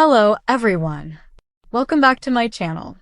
Hello everyone. Welcome back to my channel.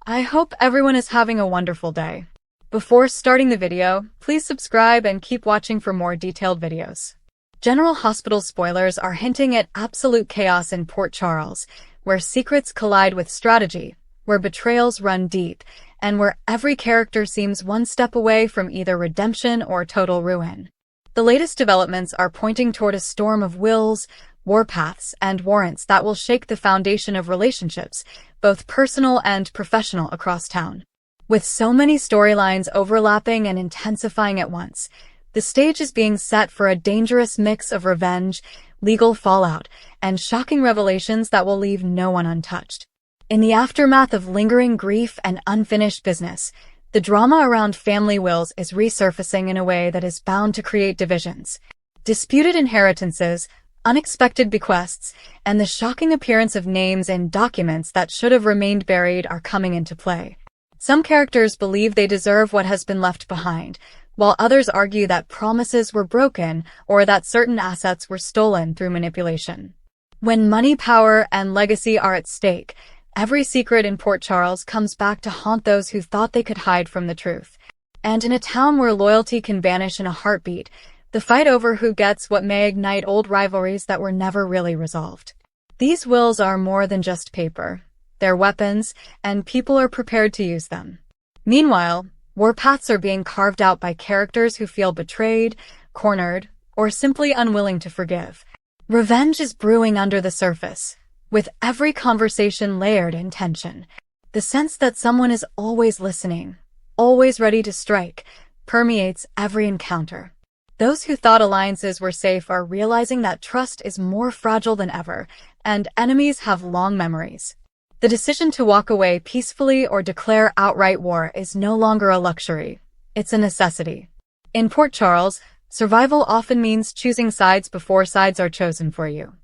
I hope everyone is having a wonderful day. Before starting the video, please subscribe and keep watching for more detailed videos. General Hospital spoilers are hinting at absolute chaos in Port Charles, where secrets collide with strategy, where betrayals run deep, and where every character seems one step away from either redemption or total ruin. The latest developments are pointing toward a storm of wills, warpaths, and warrants that will shake the foundation of relationships, both personal and professional, across town. With so many storylines overlapping and intensifying at once, the stage is being set for a dangerous mix of revenge, legal fallout, and shocking revelations that will leave no one untouched. In the aftermath of lingering grief and unfinished business, the drama around family wills is resurfacing in a way that is bound to create divisions. Disputed inheritances, unexpected bequests, and the shocking appearance of names in documents that should have remained buried are coming into play. Some characters believe they deserve what has been left behind, while others argue that promises were broken or that certain assets were stolen through manipulation. When money, power, and legacy are at stake, every secret in Port Charles comes back to haunt those who thought they could hide from the truth. And in a town where loyalty can vanish in a heartbeat, the fight over who gets what may ignite old rivalries that were never really resolved. These wills are more than just paper. They're weapons, and people are prepared to use them. Meanwhile, warpaths are being carved out by characters who feel betrayed, cornered, or simply unwilling to forgive. Revenge is brewing under the surface, with every conversation layered in tension. The sense that someone is always listening, always ready to strike, permeates every encounter. Those who thought alliances were safe are realizing that trust is more fragile than ever, and enemies have long memories. The decision to walk away peacefully or declare outright war is no longer a luxury. It's a necessity. In Port Charles, survival often means choosing sides before sides are chosen for you.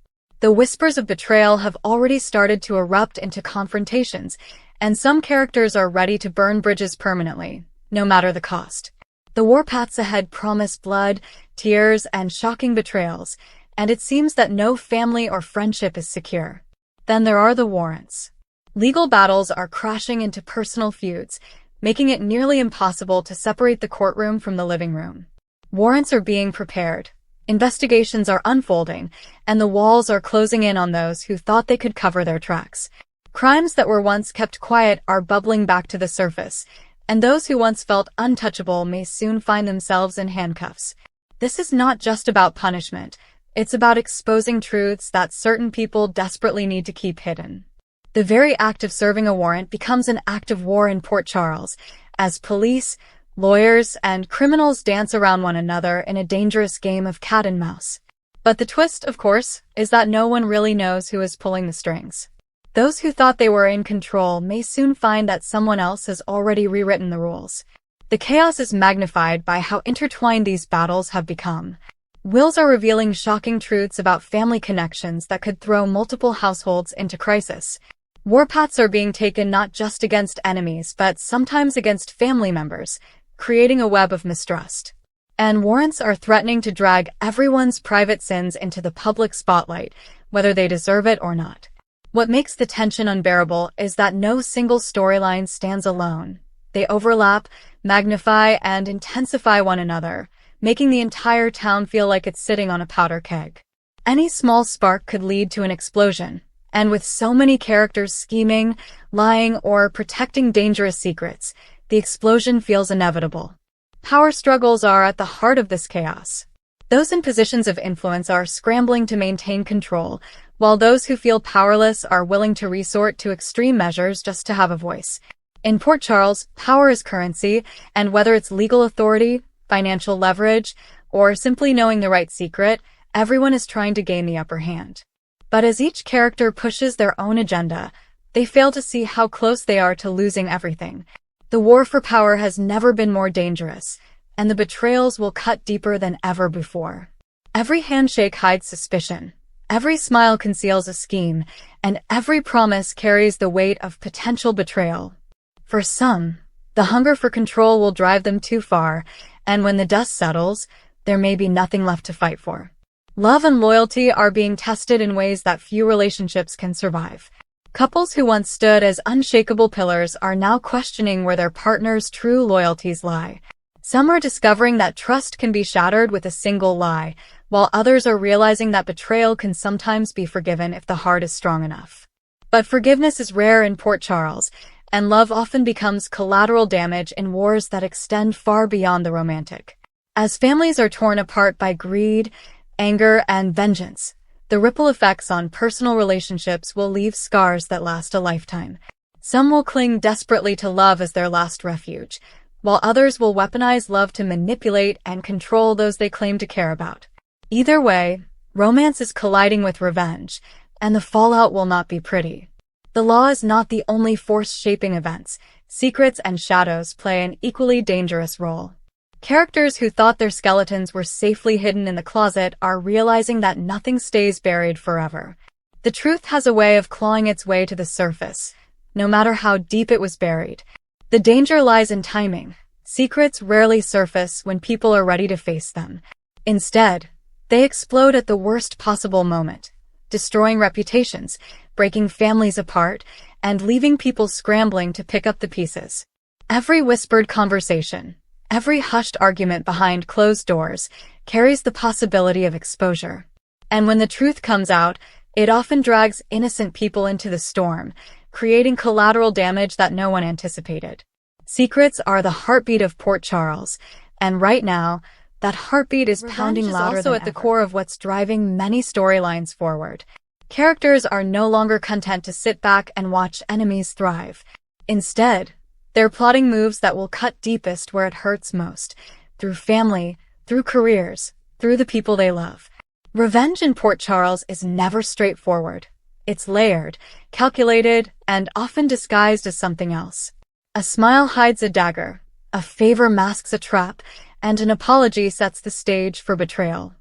The whispers of betrayal have already started to erupt into confrontations, and some characters are ready to burn bridges permanently, no matter the cost. The warpaths ahead promise blood, tears, and shocking betrayals, and it seems that no family or friendship is secure. Then there are the warrants. Legal battles are crashing into personal feuds, making it nearly impossible to separate the courtroom from the living room. Warrants are being prepared. Investigations are unfolding, and the walls are closing in on those who thought they could cover their tracks. Crimes that were once kept quiet are bubbling back to the surface, and those who once felt untouchable may soon find themselves in handcuffs. This is not just about punishment. It's about exposing truths that certain people desperately need to keep hidden. The very act of serving a warrant becomes an act of war in Port Charles, as police, lawyers, and criminals dance around one another in a dangerous game of cat and mouse. But the twist, of course, is that no one really knows who is pulling the strings. Those who thought they were in control may soon find that someone else has already rewritten the rules. The chaos is magnified by how intertwined these battles have become. Wills are revealing shocking truths about family connections that could throw multiple households into crisis. Warpaths are being taken not just against enemies but sometimes against family members, creating a web of mistrust. And warrants are threatening to drag everyone's private sins into the public spotlight, whether they deserve it or not. What makes the tension unbearable is that no single storyline stands alone. They overlap, magnify, and intensify one another, making the entire town feel like it's sitting on a powder keg. Any small spark could lead to an explosion, and with so many characters scheming, lying, or protecting dangerous secrets, the explosion feels inevitable. Power struggles are at the heart of this chaos. Those in positions of influence are scrambling to maintain control, while those who feel powerless are willing to resort to extreme measures just to have a voice. In Port Charles, power is currency, and whether it's legal authority, financial leverage, or simply knowing the right secret, everyone is trying to gain the upper hand. But as each character pushes their own agenda, they fail to see how close they are to losing everything. The war for power has never been more dangerous, and the betrayals will cut deeper than ever before. Every handshake hides suspicion. Every smile conceals a scheme, and every promise carries the weight of potential betrayal. For some, the hunger for control will drive them too far, and when the dust settles, there may be nothing left to fight for. Love and loyalty are being tested in ways that few relationships can survive. Couples who once stood as unshakable pillars are now questioning where their partner's true loyalties lie. Some are discovering that trust can be shattered with a single lie, while others are realizing that betrayal can sometimes be forgiven if the heart is strong enough. But forgiveness is rare in Port Charles, and love often becomes collateral damage in wars that extend far beyond the romantic. As families are torn apart by greed, anger, and vengeance, the ripple effects on personal relationships will leave scars that last a lifetime. Some will cling desperately to love as their last refuge, while others will weaponize love to manipulate and control those they claim to care about. Either way, romance is colliding with revenge, and the fallout will not be pretty. The law is not the only force shaping events. Secrets and shadows play an equally dangerous role. Characters who thought their skeletons were safely hidden in the closet are realizing that nothing stays buried forever. The truth has a way of clawing its way to the surface, no matter how deep it was buried. The danger lies in timing. Secrets rarely surface when people are ready to face them. Instead, they explode at the worst possible moment, destroying reputations, breaking families apart, and leaving people scrambling to pick up the pieces. Every whispered conversation, every hushed argument behind closed doors carries the possibility of exposure. And when the truth comes out, it often drags innocent people into the storm, creating collateral damage that no one anticipated. Secrets are the heartbeat of Port Charles, and right now, that heartbeat is pounding louder than ever. Revenge is also at the core of what's driving many storylines forward. Characters are no longer content to sit back and watch enemies thrive. Instead, they're plotting moves that will cut deepest where it hurts most, through family, through careers, through the people they love. Revenge in Port Charles is never straightforward. It's layered, calculated, and often disguised as something else. A smile hides a dagger, a favor masks a trap, and an apology sets the stage for betrayal.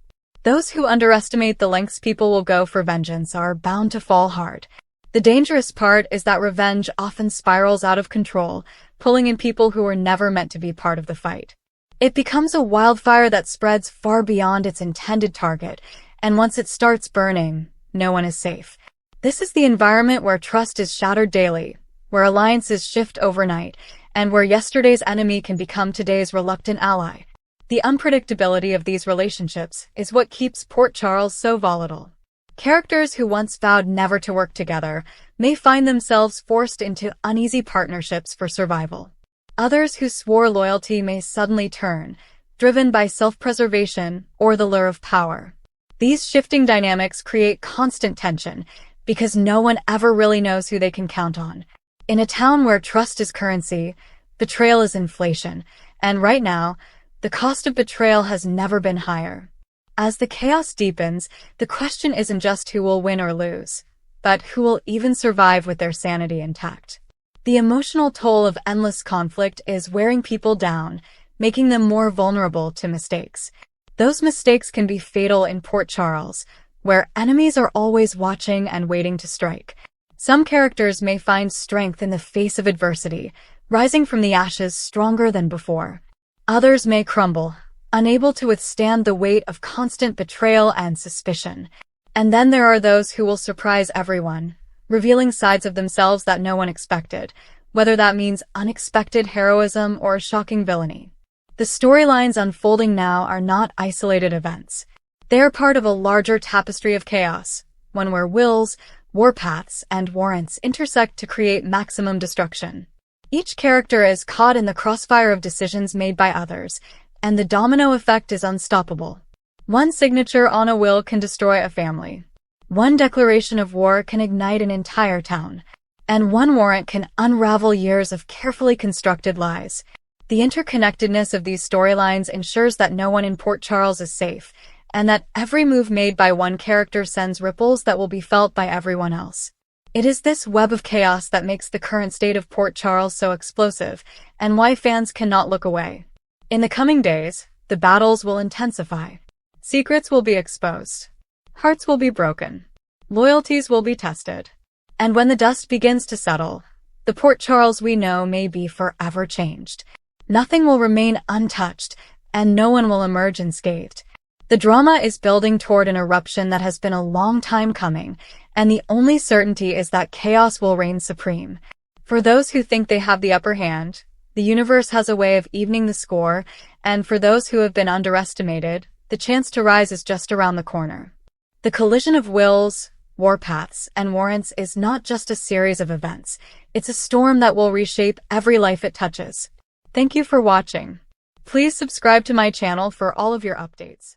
Those who underestimate the lengths people will go for vengeance are bound to fall hard. The dangerous part is that revenge often spirals out of control, pulling in people who were never meant to be part of the fight. It becomes a wildfire that spreads far beyond its intended target, and once it starts burning, no one is safe. This is the environment where trust is shattered daily, where alliances shift overnight, and where yesterday's enemy can become today's reluctant ally. The unpredictability of these relationships is what keeps Port Charles so volatile. Characters who once vowed never to work together may find themselves forced into uneasy partnerships for survival. Others who swore loyalty may suddenly turn, driven by self-preservation or the lure of power. These shifting dynamics create constant tension because no one ever really knows who they can count on. In a town where trust is currency, betrayal is inflation, and right now, the cost of betrayal has never been higher. As the chaos deepens, the question isn't just who will win or lose, but who will even survive with their sanity intact. The emotional toll of endless conflict is wearing people down, making them more vulnerable to mistakes. Those mistakes can be fatal in Port Charles, where enemies are always watching and waiting to strike. Some characters may find strength in the face of adversity, rising from the ashes stronger than before. Others may crumble, unable to withstand the weight of constant betrayal and suspicion. And then there are those who will surprise everyone, revealing sides of themselves that no one expected, whether that means unexpected heroism or shocking villainy. The storylines unfolding now are not isolated events. They are part of a larger tapestry of chaos, one where wills, warpaths, and warrants intersect to create maximum destruction. Each character is caught in the crossfire of decisions made by others, and the domino effect is unstoppable. One signature on a will can destroy a family. One declaration of war can ignite an entire town. And one warrant can unravel years of carefully constructed lies. The interconnectedness of these storylines ensures that no one in Port Charles is safe, and that every move made by one character sends ripples that will be felt by everyone else. It is this web of chaos that makes the current state of Port Charles so explosive, and why fans cannot look away. In the coming days, the battles will intensify. Secrets will be exposed. Hearts will be broken. Loyalties will be tested. And when the dust begins to settle, the Port Charles we know may be forever changed. Nothing will remain untouched, and no one will emerge unscathed. The drama is building toward an eruption that has been a long time coming, and the only certainty is that chaos will reign supreme. For those who think they have the upper hand, the universe has a way of evening the score, and for those who have been underestimated, the chance to rise is just around the corner. The collision of wills, warpaths, and warrants is not just a series of events. It's a storm that will reshape every life it touches. Thank you for watching. Please subscribe to my channel for all of your updates.